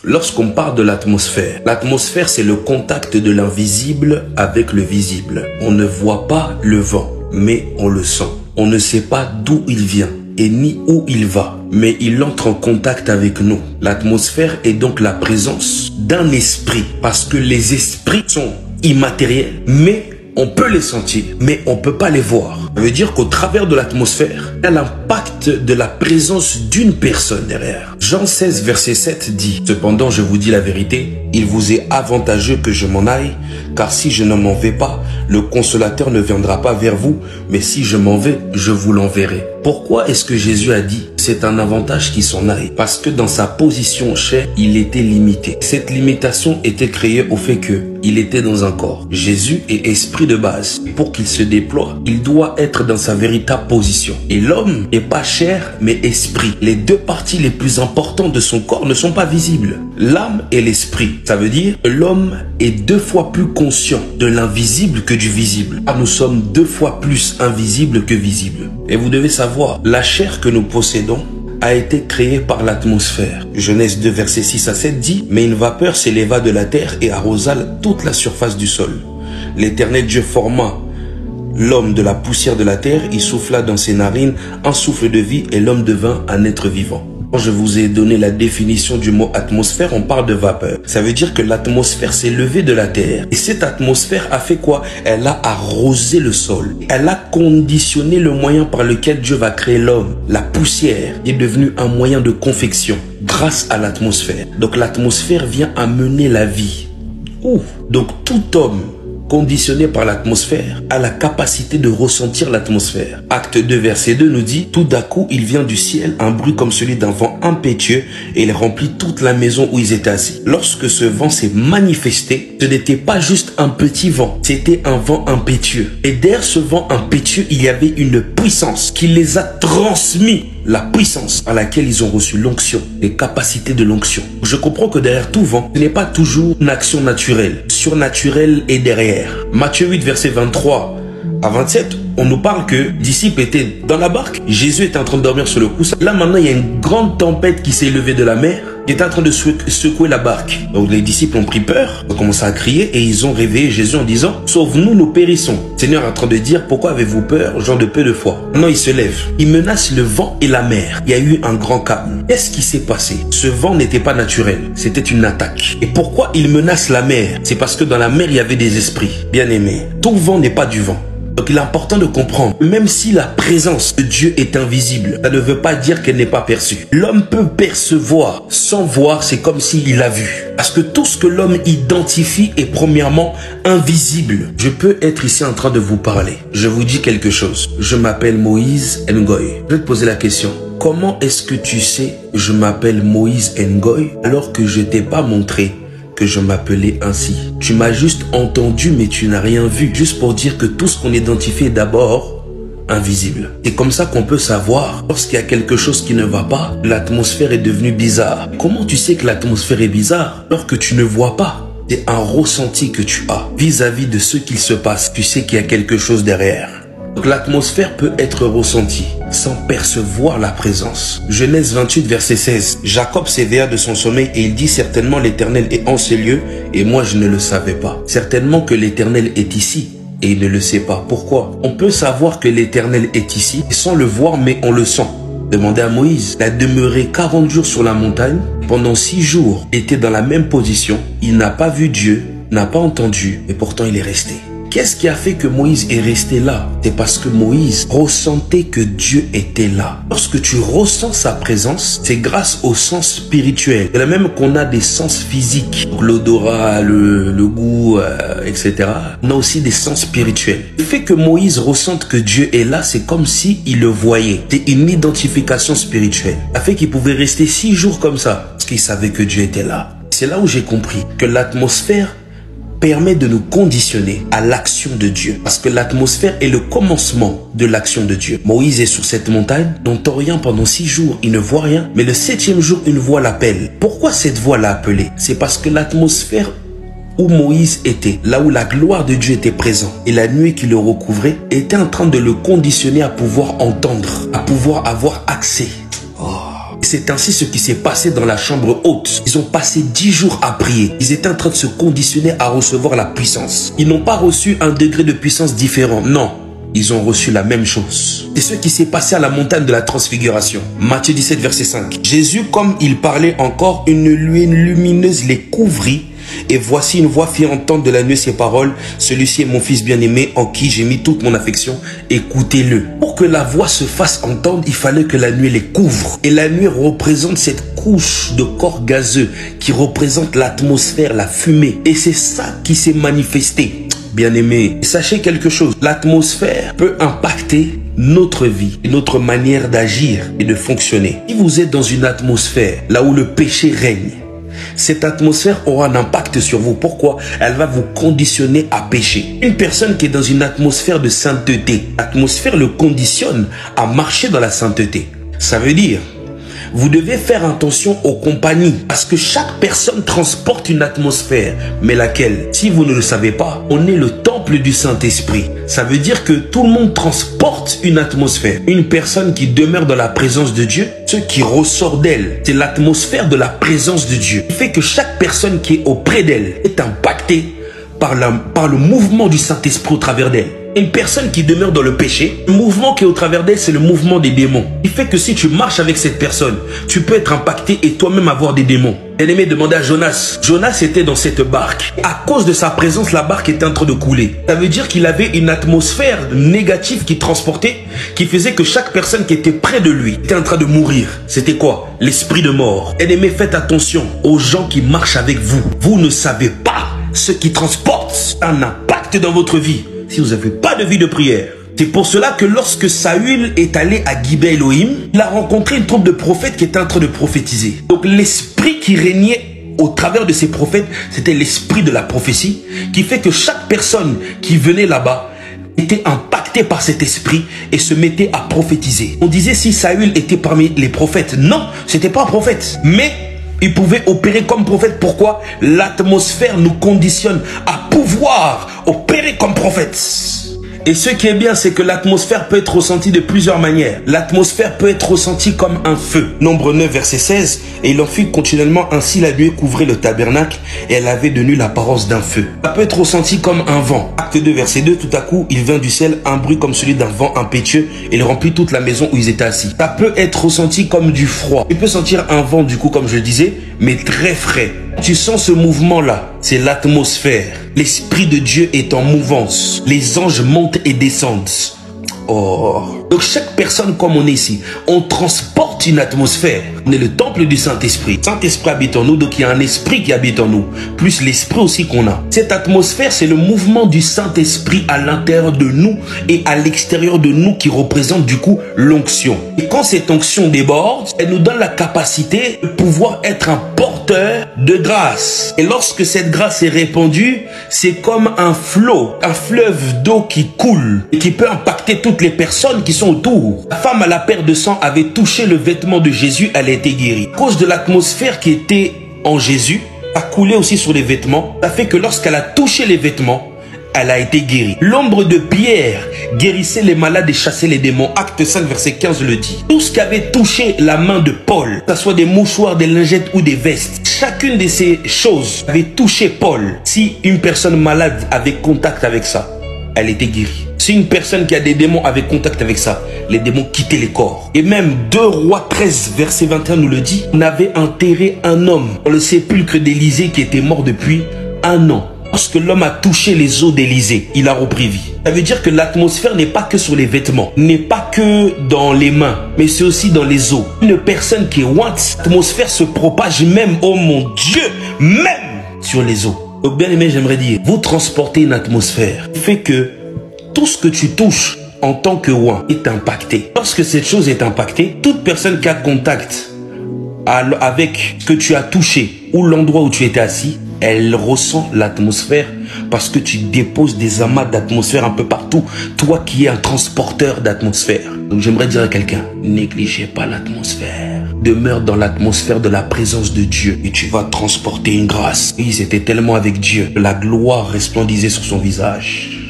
Lorsqu'on parle de l'atmosphère c'est le contact de l'invisible avec le visible. On ne voit pas le vent, mais on le sent. On ne sait pas d'où il vient et ni où il va, mais il entre en contact avec nous. L'atmosphère est donc la présence d'un esprit, parce que les esprits sont immatériels, mais on peut les sentir, mais on ne peut pas les voir. Ça veut dire qu'au travers de l'atmosphère, il y a l'impact de la présence d'une personne derrière. Jean 16, verset 7 dit « Cependant, je vous dis la vérité, il vous est avantageux que je m'en aille, car si je ne m'en vais pas, le consolateur ne viendra pas vers vous, mais si je m'en vais, je vous l'enverrai. » Pourquoi est-ce que Jésus a dit « C'est un avantage qu'il s'en aille » ? Parce que dans sa position chair, il était limité. Cette limitation était créée au fait qu'il était dans un corps. Jésus est esprit de base. Pour qu'il se déploie, il doit être dans sa véritable position. Et l'homme n'est pas chair, mais esprit. Les deux parties les plus importantes de son corps ne sont pas visibles. L'âme et l'esprit. Ça veut dire que l'homme est 2 fois plus conscient de l'invisible que du visible. Car nous sommes 2 fois plus invisibles que visibles. Et vous devez savoir, la chair que nous possédons a été créée par l'atmosphère. Genèse 2, verset 6 à 7 dit « Mais une vapeur s'éleva de la terre et arrosa toute la surface du sol. L'Éternel Dieu forma l'homme de la poussière de la terre, il souffla dans ses narines un souffle de vie et l'homme devint un être vivant. » Quand je vous ai donné la définition du mot atmosphère, on parle de vapeur. Ça veut dire que l'atmosphère s'est levée de la terre. Et cette atmosphère a fait quoi? Elle a arrosé le sol. Elle a conditionné le moyen par lequel Dieu va créer l'homme. La poussière est devenue un moyen de confection grâce à l'atmosphère. Donc l'atmosphère vient amener la vie. Donc tout homme conditionné par l'atmosphère a la capacité de ressentir l'atmosphère. Acte 2 verset 2 nous dit « Tout d'un coup, il vient du ciel un bruit comme celui d'un vent impétueux et il remplit toute la maison où ils étaient assis. » Lorsque ce vent s'est manifesté, ce n'était pas juste un petit vent, c'était un vent impétueux. Et derrière ce vent impétueux, il y avait une puissance qui les a transmis. La puissance par laquelle ils ont reçu l'onction, les capacités de l'onction. Je comprends que derrière tout vent, ce n'est pas toujours une action naturelle. Surnaturelle est derrière. Matthieu 8, verset 23 à 27, on nous parle que les disciples étaient dans la barque. Jésus était en train de dormir sur le coussin. Là maintenant, il y a une grande tempête qui s'est levée de la mer, qui est en train de secouer la barque. Donc les disciples ont pris peur, ont commencé à crier et ils ont réveillé Jésus en disant « Sauve-nous, nous périssons ». Le Seigneur est en train de dire « Pourquoi avez-vous peur, gens de peu de foi ?» Maintenant il se lève, il menace le vent et la mer. Il y a eu un grand calme. Qu'est-ce qui s'est passé? Ce vent n'était pas naturel, c'était une attaque. Et pourquoi il menace la mer? C'est parce que dans la mer il y avait des esprits. Bien aimés, tout vent n'est pas du vent. Donc il est important de comprendre, même si la présence de Dieu est invisible, ça ne veut pas dire qu'elle n'est pas perçue. L'homme peut percevoir, sans voir, c'est comme s'il a vu. Parce que tout ce que l'homme identifie est premièrement invisible. Je peux être ici en train de vous parler. Je vous dis quelque chose. Je m'appelle Moïse Ngoy. Je vais te poser la question. Comment est-ce que tu sais je m'appelle Moïse Ngoy alors que je t'ai pas montré que je m'appelais ainsi? Tu m'as juste entendu mais tu n'as rien vu. Juste pour dire que tout ce qu'on identifie est d'abord invisible. C'est comme ça qu'on peut savoir lorsqu'il y a quelque chose qui ne va pas. L'atmosphère est devenue bizarre. Comment tu sais que l'atmosphère est bizarre alors que tu ne vois pas? C'est un ressenti que tu as vis-à-vis de ce qu'il se passe. Tu sais qu'il y a quelque chose derrière. Donc l'atmosphère peut être ressentie sans percevoir la présence. Genèse 28 verset 16. Jacob s'éveilla de son sommeil et il dit certainement l'Éternel est en ces lieux et moi je ne le savais pas. Certainement que l'Éternel est ici et il ne le sait pas. Pourquoi? On peut savoir que l'Éternel est ici sans le voir mais on le sent. Demandez à Moïse. Il a demeuré 40 jours sur la montagne. Pendant 6 jours, il était dans la même position. Il n'a pas vu Dieu, n'a pas entendu et pourtant il est resté. Qu'est-ce qui a fait que Moïse est resté là? C'est parce que Moïse ressentait que Dieu était là. Lorsque tu ressens sa présence, c'est grâce au sens spirituel. C'est la même qu'on a des sens physiques, l'odorat, le goût, etc. On a aussi des sens spirituels. Le fait que Moïse ressente que Dieu est là, c'est comme si il le voyait. C'est une identification spirituelle. Ça fait qu'il pouvait rester 6 jours comme ça, parce qu'il savait que Dieu était là. C'est là où j'ai compris que l'atmosphère permet de nous conditionner à l'action de Dieu. Parce que l'atmosphère est le commencement de l'action de Dieu. Moïse est sur cette montagne, n'entend rien pendant 6 jours, il ne voit rien. Mais le 7e jour, une voix l'appelle. Pourquoi cette voix l'a appelé? C'est parce que l'atmosphère où Moïse était, là où la gloire de Dieu était présente et la nuée qui le recouvrait, était en train de le conditionner à pouvoir entendre, à pouvoir avoir accès. C'est c'est ainsi ce qui s'est passé dans la chambre haute. Ils ont passé 10 jours à prier. Ils étaient en train de se conditionner à recevoir la puissance. Ils n'ont pas reçu un degré de puissance différent. Non. Ils ont reçu la même chose. C'est ce qui s'est passé à la montagne de la transfiguration. Matthieu 17, verset 5. Jésus, comme il parlait encore, une nuée lumineuse les couvrit. Et voici une voix fit entendre de la nuée ces paroles. Celui-ci est mon fils bien-aimé en qui j'ai mis toute mon affection. Écoutez-le. Pour que la voix se fasse entendre, il fallait que la nuée les couvre. Et la nuée représente cette couche de corps gazeux qui représente l'atmosphère, la fumée. Et c'est ça qui s'est manifesté. Bien-aimés, sachez quelque chose, l'atmosphère peut impacter notre vie, notre manière d'agir et de fonctionner. Si vous êtes dans une atmosphère là où le péché règne, cette atmosphère aura un impact sur vous. Pourquoi? Elle va vous conditionner à pécher. Une personne qui est dans une atmosphère de sainteté, l'atmosphère le conditionne à marcher dans la sainteté. Ça veut dire, vous devez faire attention aux compagnies parce que chaque personne transporte une atmosphère. Mais laquelle? Si vous ne le savez pas, on est le temple du Saint-Esprit. Ça veut dire que tout le monde transporte une atmosphère. Une personne qui demeure dans la présence de Dieu, ce qui ressort d'elle, c'est l'atmosphère de la présence de Dieu. Il fait que chaque personne qui est auprès d'elle est impactée par le mouvement du Saint-Esprit au travers d'elle. Une personne qui demeure dans le péché, le mouvement qui est au travers d'elle, c'est le mouvement des démons. Il fait que si tu marches avec cette personne, tu peux être impacté et toi-même avoir des démons. Bien-aimé, demandez à Jonas. Jonas était dans cette barque. À cause de sa présence, la barque était en train de couler. Ça veut dire qu'il avait une atmosphère négative qui transportait, qui faisait que chaque personne qui était près de lui était en train de mourir. C'était quoi? L'esprit de mort. Bien-aimé, faites attention aux gens qui marchent avec vous. Vous ne savez pas ce qui transporte un impact dans votre vie si vous n'avez pas de vie de prière. C'est pour cela que lorsque Saül est allé à Gibea Elohim, il a rencontré une troupe de prophètes qui était en train de prophétiser. Donc l'esprit qui régnait au travers de ces prophètes, c'était l'esprit de la prophétie, qui fait que chaque personne qui venait là-bas était impactée par cet esprit et se mettait à prophétiser. On disait si Saül était parmi les prophètes. Non, c'était pas un prophète. Mais il pouvait opérer comme prophète. Pourquoi? L'atmosphère nous conditionne à pouvoir opérer comme prophète. Et ce qui est bien, c'est que l'atmosphère peut être ressentie de plusieurs manières. L'atmosphère peut être ressentie comme un feu. Nombre 9, verset 16. Et il en fit continuellement ainsi, la nuée couvrait le tabernacle et elle avait de nu l'apparence d'un feu. Ça peut être ressenti comme un vent. Acte 2, verset 2. Tout à coup, il vint du ciel un bruit comme celui d'un vent impétueux et il remplit toute la maison où ils étaient assis. Ça peut être ressenti comme du froid. Tu peux sentir un vent du coup, comme je le disais, mais très frais. Tu sens ce mouvement-là, c'est l'atmosphère. L'Esprit de Dieu est en mouvance. Les anges montent et descendent. Oh. Donc chaque personne comme on est ici, on transporte une atmosphère. On est le temple du Saint-Esprit. Saint-Esprit habite en nous, donc il y a un esprit qui habite en nous. Plus l'esprit aussi qu'on a. Cette atmosphère, c'est le mouvement du Saint-Esprit à l'intérieur de nous et à l'extérieur de nous qui représente du coup l'onction. Et quand cette onction déborde, elle nous donne la capacité de pouvoir être un porteur de grâce. Et lorsque cette grâce est répandue, c'est comme un flot, un fleuve d'eau qui coule et qui peut impacter toutes les personnes qui sont autour. La femme à la paire de sang avait touché le vêtement de Jésus, elle a été guérie. À cause de l'atmosphère qui était en Jésus, a coulé aussi sur les vêtements. Ça fait que lorsqu'elle a touché les vêtements, elle a été guérie. L'ombre de Pierre guérissait les malades et chassait les démons. Acte 5, verset 15 le dit. Tout ce qui avait touché la main de Paul, que ce soit des mouchoirs, des lingettes ou des vestes, chacune de ces choses avait touché Paul. Si une personne malade avait contact avec ça, elle était guérie. Si une personne qui a des démons avait contact avec ça, les démons quittaient les corps. Et même 2 Rois 13, verset 21 nous le dit. On avait enterré un homme dans le sépulcre d'Élisée qui était mort depuis 1 an. Lorsque l'homme a touché les os d'Élisée, il a repris vie. Ça veut dire que l'atmosphère n'est pas que sur les vêtements, n'est pas que dans les mains, mais c'est aussi dans les os. Une personne qui est ointe, l'atmosphère se propage même, oh mon Dieu, même sur les os. Donc bien aimé, j'aimerais dire, vous transportez une atmosphère qui fait que tout ce que tu touches en tant que oint est impacté. Lorsque cette chose est impactée, toute personne qui a contact avec ce que tu as touché ou l'endroit où tu étais assis, elle ressent l'atmosphère parce que tu déposes des amas d'atmosphère un peu partout. Toi qui es un transporteur d'atmosphère. Donc j'aimerais dire à quelqu'un, négligez pas l'atmosphère. Demeure dans l'atmosphère de la présence de Dieu et tu vas transporter une grâce. Ils étaient tellement avec Dieu, la gloire resplendissait sur son visage.